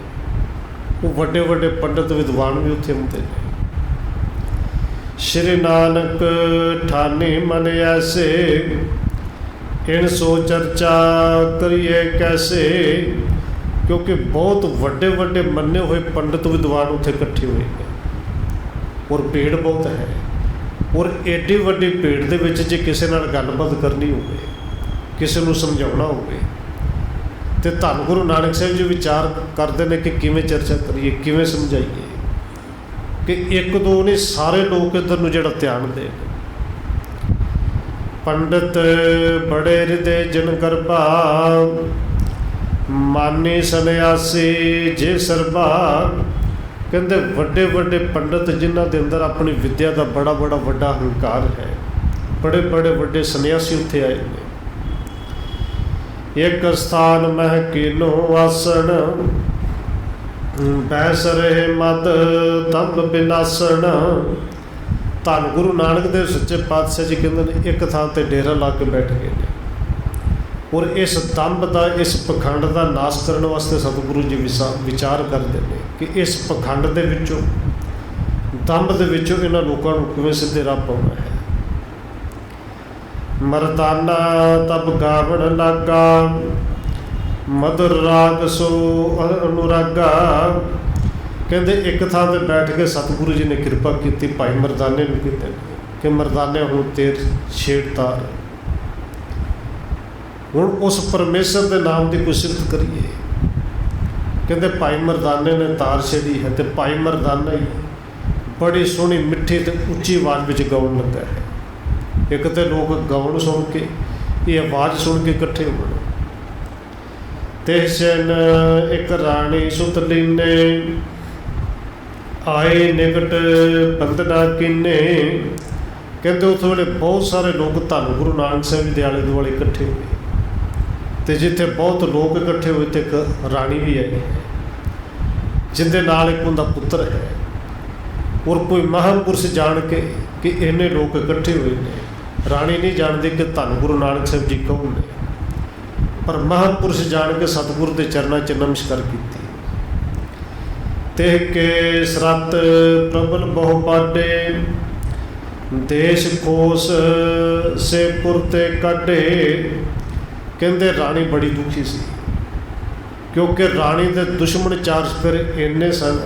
ਉਹ ਵੱਡੇ ਵੱਡੇ ਪੰਡਤ ਵਿਦਵਾਨ ਵੀ ਉੱਥੇ ਹੁੰਦੇ ਨੇ। ਸ਼੍ਰੀ ਨਾਨਕ ਠਾਨੀ ਮਨ ਐਸੇ ਇਨ ਸੋ ਚਰਚਾ ਕਰੀਏ ਕੈਸੇ, ਕਿਉਂਕਿ ਬਹੁਤ ਵੱਡੇ ਵੱਡੇ ਮੰਨੇ ਹੋਏ ਪੰਡਤ ਵਿਦਵਾਨ ਉੱਥੇ ਇਕੱਠੇ ਹੋਏ ਨੇ ਔਰ ਭੀੜ ਬਹੁਤ ਹੈ। ਔਰ ਐਡੀ ਵੱਡੀ ਭੀੜ ਦੇ ਵਿੱਚ ਜੇ ਕਿਸੇ ਨਾਲ ਗੱਲਬਾਤ ਕਰਨੀ ਹੋਵੇ, ਕਿਸੇ ਨੂੰ ਸਮਝਾਉਣਾ ਹੋਵੇ, ਤੇ ਧੰਨ ਗੁਰੂ ਨਾਨਕ ਸਾਹਿਬ ਜੀ ਵਿਚਾਰ ਕਰਦੇ ਨੇ ਕਿ ਕਿਵੇਂ ਚਰਚਾ ਕਰੀਏ, ਕਿਵੇਂ ਸਮਝਾਈਏ, ਕਿ ਇੱਕ ਦੋ ਨਹੀਂ ਸਾਰੇ ਲੋਕ ਇੱਧਰ ਨੂੰ ਜਿਹੜਾ ਧਿਆਨ ਦੇ। ਪੰਡਤ ਬੜੇ ਹਿਰਦੇ ਜਨ ਗਰਭਾ ਮਾਨੇ ਸੰਨਿਆਸੀ ਜੇ ਸਰਬਾ, ਕਹਿੰਦੇ ਵੱਡੇ ਵੱਡੇ ਪੰਡਤ ਜਿਨ੍ਹਾਂ ਦੇ ਅੰਦਰ ਆਪਣੀ ਵਿੱਦਿਆ ਦਾ ਬੜਾ ਵੱਡਾ ਹੰਕਾਰ ਹੈ, ਬੜੇ ਵੱਡੇ ਸੰਨਿਆਸੀ ਉੱਥੇ ਆਏ ਨੇ। ਇੱਕ ਸਥਾਨ ਮਹਿ ਕੀਨੋ ਆਸਣ ਬੈਸ ਰਹੇ ਮਦ ਤੰਬ ਬਿਨਾਸਣ। ਧੰਨ ਗੁਰੂ ਨਾਨਕ ਦੇਵ ਸੱਚੇ ਪਾਤਸ਼ਾਹ ਜੀ ਕਹਿੰਦੇ ਨੇ ਇੱਕ ਥਾਂ 'ਤੇ ਡੇਰਾ ਲਾ ਕੇ ਬੈਠ ਗਏ ਨੇ ਔਰ ਇਸ ਦੰਭ ਦਾ, ਇਸ ਪਖੰਡ ਦਾ ਨਾਸ਼ ਕਰਨ ਵਾਸਤੇ ਸਤਿਗੁਰੂ ਜੀ ਵਿਚਾਰ ਕਰਦੇ ਨੇ ਕਿ ਇਸ ਪਖੰਡ ਦੇ ਵਿੱਚੋਂ, ਦੰਭ ਦੇ ਵਿੱਚੋਂ ਇਹਨਾਂ ਲੋਕਾਂ ਨੂੰ ਕਿਵੇਂ ਸਿੱਧੇ ਰਾਹ ਪਾਉਣਾ ਹੈ। ਮਰਦਾਨਾ ਤਬ ਗਾਵਣ ਲਾਗਾ ਮਧੁਰ ਰਾਗ ਸੋ ਅਨੁਰਾਗਾ। ਕਹਿੰਦੇ ਇੱਕ ਥਾਂ 'ਤੇ ਬੈਠ ਕੇ ਸਤਿਗੁਰੂ ਜੀ ਨੇ ਕਿਰਪਾ ਕੀਤੀ ਭਾਈ ਮਰਦਾਨੇ ਨੂੰ ਕਿਤੇ ਕਿ ਮਰਦਾਨੇ ਹੁਣ ਤੇਰ ਛੇੜ ਤਾਰ, ਹੁਣ ਉਸ ਪਰਮੇਸ਼ਰ ਦੇ ਨਾਮ ਦੀ ਕੋਈ ਸਿਫਤ ਕਰੀਏ। ਕਹਿੰਦੇ ਭਾਈ ਮਰਦਾਨੇ ਨੇ ਤਾਰ ਛੇੜੀ ਹੈ ਤੇ ਭਾਈ ਮਰਦਾਨਾ ਹੀ ਬੜੀ ਸੋਹਣੀ ਮਿੱਠੀ ਤੇ ਉੱਚੀ ਆਵਾਜ਼ ਵਿੱਚ ਗਾਉਣ ਲੱਗਾ ਹੈ। ਇੱਕ ਤਾਂ ਲੋਕ ਗਾਉਣ ਸੁਣ ਕੇ, ਇਹ ਆਵਾਜ਼ ਸੁਣ ਕੇ ਇਕੱਠੇ ਹੋਣ। ਤੇ ਸਨ ਇੱਕ ਰਾਣੀ ਸੁਤ ਲੀਨੇ ਆਏ ਨਿਕਟ ਬੰਦਨਾ ਕੀਨੇ। ਕਹਿੰਦੇ ਉਸ ਵੇਲੇ ਬਹੁਤ ਸਾਰੇ ਲੋਕ ਧੰਨ ਗੁਰੂ ਨਾਨਕ ਸਾਹਿਬ ਦੇ ਆਲੇ ਦੁਆਲੇ ਇਕੱਠੇ ਹੋਏ ਅਤੇ ਜਿੱਥੇ ਬਹੁਤ ਲੋਕ ਇਕੱਠੇ ਹੋਏ ਅਤੇ ਇੱਕ ਰਾਣੀ ਵੀ ਆਈ ਜਿਹਦੇ ਨਾਲ ਇੱਕ ਉਹਦਾ ਪੁੱਤਰ ਹੈ। ਔਰ ਕੋਈ ਮਹਾਂਪੁਰਸ਼ ਜਾਣ ਕੇ ਕਿ ਇੰਨੇ ਲੋਕ ਇਕੱਠੇ ਹੋਏ ਨੇ, ਰਾਣੀ ਨਹੀਂ ਜਾਣਦੀ ਕਿ ਧੰਨ ਗੁਰੂ ਨਾਨਕ ਸਾਹਿਬ ਜੀ ਕੌਣ ਨੇ, ਪਰ ਮਹਾਂਪੁਰਸ਼ ਜਾਣ ਕੇ ਸਤਿਗੁਰੂ ਦੇ ਚਰਨਾਂ 'ਚ ਨਮਸਕਾਰ ਕੀਤੀ। ਤੇ ਕੇ ਸਰਤ ਪ੍ਰਬਲ ਬਹੁ ਪਾਡੇ ਦੇਸ਼ ਕੋਸ ਸੇ ਪੁਰ ਤੇ ਕੱਢੇ। ਕਹਿੰਦੇ ਰਾਣੀ ਬੜੀ ਦੁਖੀ ਸੀ ਕਿਉਂਕਿ ਰਾਣੀ ਦੇ ਦੁਸ਼ਮਣ 4 ਚੁਫੇਰੇ ਇੰਨੇ ਸਨ,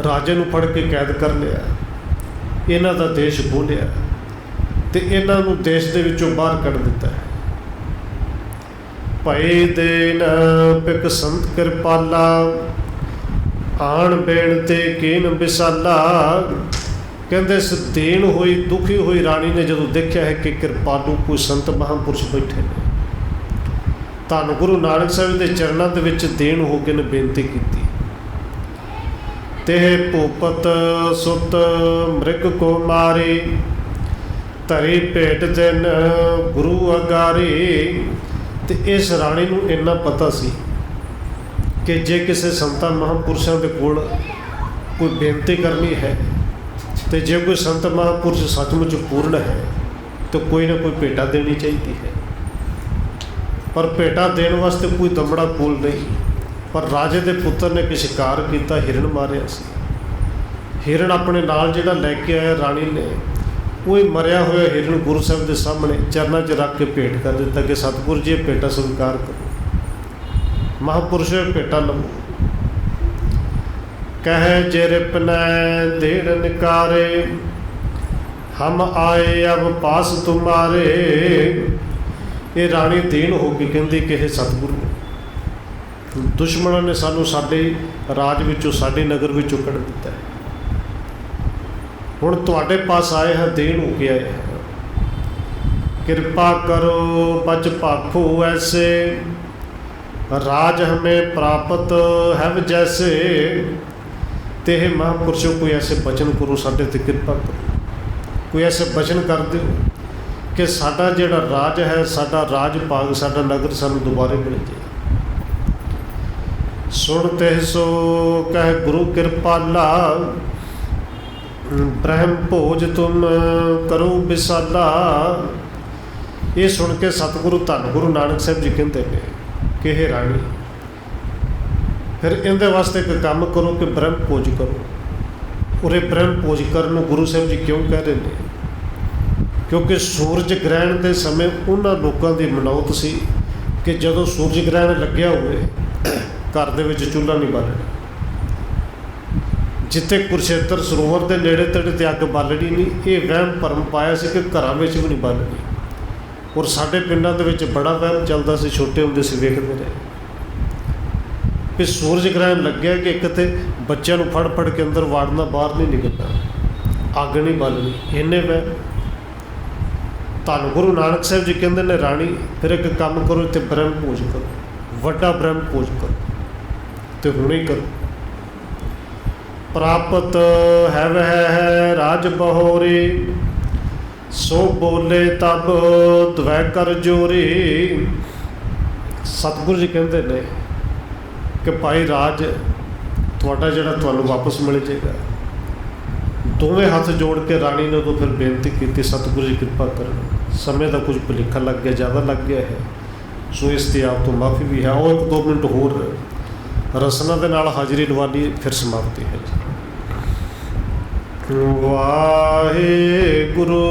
ਰਾਜੇ ਨੂੰ ਫੜ ਕੇ ਕੈਦ ਕਰ ਲਿਆ, ਇਹਨਾਂ ਦਾ ਦੇਸ਼ ਖੋਲ੍ਹਿਆ ਅਤੇ ਇਹਨਾਂ ਨੂੰ ਦੇਸ਼ ਦੇ ਵਿੱਚੋਂ ਬਾਹਰ ਕੱਢ ਦਿੱਤਾ ਹੈ। ਭਏ ਦੇਨ ਪਿਕ ਸੰਤ ਕਿਰਪਾਲਾ ਆਣ ਬੇਣ ਤੇ ਕੀਨ ਵਿਸਾਲਾ। ਕਹਿੰਦੇ ਇਸ ਦੇਣ ਹੋਈ ਦੁਖੀ ਹੋਈ ਰਾਣੀ ਨੇ ਜਦੋਂ ਦੇਖਿਆ ਹੈ ਕਿ ਕਿਰਪਾਲੂ ਕੋਈ ਸੰਤ ਮਹਾਂਪੁਰਸ਼ ਬੈਠੇ ਨੇ, ਧੰਨ ਗੁਰੂ ਨਾਨਕ ਸਾਹਿਬ ਦੇ ਚਰਨਾਂ ਦੇ ਵਿੱਚ ਦੇਣ ਹੋ ਕੇ ਨੇ ਬੇਨਤੀ ਕੀਤੀ। ਤੇ ਭੂਪਤ ਸੁਤ ਮ੍ਰਿਗ ਕੋ ਮਾਰੇ ਧਰੀ ਭੇਟ ਦਿਨ ਗੁਰੂ ਅਗਾਰੇ। ਤੇ ਇਸ ਰਾਣੀ ਨੂੰ ਇੰਨਾ ਪਤਾ ਸੀ ਕਿ ਜੇ ਕਿਸੇ ਸੰਤਾਂ ਮਹਾਂਪੁਰਸ਼ਾਂ ਦੇ ਕੋਲ ਕੋਈ ਬੇਨਤੀ ਕਰਨੀ ਹੈ ਅਤੇ ਜੇ ਕੋਈ ਸੰਤ ਮਹਾਂਪੁਰਸ਼ ਸੱਚਮੁੱਚ ਪੂਰਨ ਹੈ ਤਾਂ ਕੋਈ ਨਾ ਕੋਈ ਭੇਟਾ ਦੇਣੀ ਚਾਹੀਦੀ ਹੈ। ਪਰ ਭੇਟਾ ਦੇਣ ਵਾਸਤੇ ਕੋਈ ਦਮੜਾ ਕੋਲ ਨਹੀਂ। ਪਰ ਰਾਜੇ ਦੇ ਪੁੱਤਰ ਨੇ ਇੱਕ ਸ਼ਿਕਾਰ ਕੀਤਾ, ਹਿਰਨ ਮਾਰਿਆ ਸੀ। ਹਿਰਨ ਆਪਣੇ ਨਾਲ ਜਿਹੜਾ ਲੈ ਕੇ ਆਇਆ ਰਾਣੀ ਨੇ, ਉਹ ਹੀ ਮਰਿਆ ਹੋਇਆ ਹਿਰਨ ਗੁਰੂ ਸਾਹਿਬ ਦੇ ਸਾਹਮਣੇ ਚਰਨਾਂ 'ਚ ਰੱਖ ਕੇ ਭੇਟ ਕਰ ਦਿੱਤਾ ਕਿ ਸਤਿਗੁਰੂ ਜੀ ਇਹ ਭੇਟਾ ਸਵੀਕਾਰ ਕਰੋ। ਮਹਾਂਪੁਰਸ਼ ਭੇਟਾ ਲਵੋ। ਕਹਿ ਜੇ ਰਿਪਨੈ ਦੇੜ ਨਿਕਾਰੇ ਹਮ ਆਏ ਅਬ ਪਾਸ ਤੁਮਾਰੇ। ਇਹ ਰਾਣੀ ਦੇਣ ਹੋ ਕੇ ਕਹਿੰਦੀ ਕਿ ਇਹ ਸਤਿਗੁਰੂ, ਦੁਸ਼ਮਣਾਂ ਨੇ ਸਾਨੂੰ ਸਾਡੇ ਰਾਜ ਵਿੱਚੋਂ, ਸਾਡੇ ਨਗਰ ਵਿੱਚੋਂ ਕੱਢ ਦਿੱਤਾ ਹੈ, ਹੁਣ ਤੁਹਾਡੇ ਪਾਸ ਆਏ ਹਾਂ, ਦੇਣ ਹੋ ਕੇ ਆਏ ਹਾਂ, ਕਿਰਪਾ ਕਰੋ ਬਚ ਭਾਖੋ ਐਸੇ ਰਾਜ ਹਮੇ ਪ੍ਰਾਪਤ ਹੈ ਜੈਸੇ। तो यह महापुरुषों कोई ऐसे बचन करो, साढ़े ते कृपा करो, कोई ऐसे बचन कर दो कि साडा जिहड़ा राज है, साडा राज भाग, साडा नगर सानू दोबारे मिल जाए। सुन ते सो कह गुरु कृपाला, ब्रह्म भोज तुम करो विसाला। ये सुन के सतगुरु धन गुरु नानक साहब जी कहते हैं कि हे राणी, फिर इहदे वास्ते एक काम करो कि ब्रह्म भोज करो। और ये ब्रह्म भोज करने गुरु साहब जी क्यों कह रहे हैं? क्योंकि सूरज ग्रहण के समय उन्होंने लोगों की मनौत सी कि जदों सूरज ग्रहण लग्या हुए घर दे विच चूल्हा नहीं बालना, जिथे कुरुक्षेत्र सरोवर के नेड़े तेड़े ते अग बालनी नहीं, ये वहम भरम पाया सी कि घरां विच भी नहीं बालनी। और साडे पिंडां दे विच बड़ा वहम चलदा सी, छोटे हुंदे सी वेखदे रहे कि सूरज ग्रहण लग्या कि एक तो बच्चों को फड़ फड़ के अंदर वाड़ना, बाहर नहीं निकलना, अग नहीं बालनी, इन्ने वहम। धन गुरु नानक साहब जी कहते ने राणी, फिर एक काम करो, इतने ब्रह्म भोज करो, वड्डा ब्रह्म भोज करो, तो हुणे ही करो। प्राप्त है वह राज बहोरे, सो बोले तब द्वै कर जोरे। सतगुरु जी कहते ने कि भाई राज तुहाडा जिहड़ा तुहानूं वापस मिल जाएगा। दोवें हाथ जोड़ के राणी ने तो फिर बेनती की, सतगुरु जी कृपा करन, समय का कुछ भुलेखा लग गया, ज़्यादा लग गया है, सो इसकी आप तो माफ़ी भी है। और 1-2 मिनट होर रसना के नाल हाजिरी लवा ली, फिर समाप्ति है जी। वाहे गुरु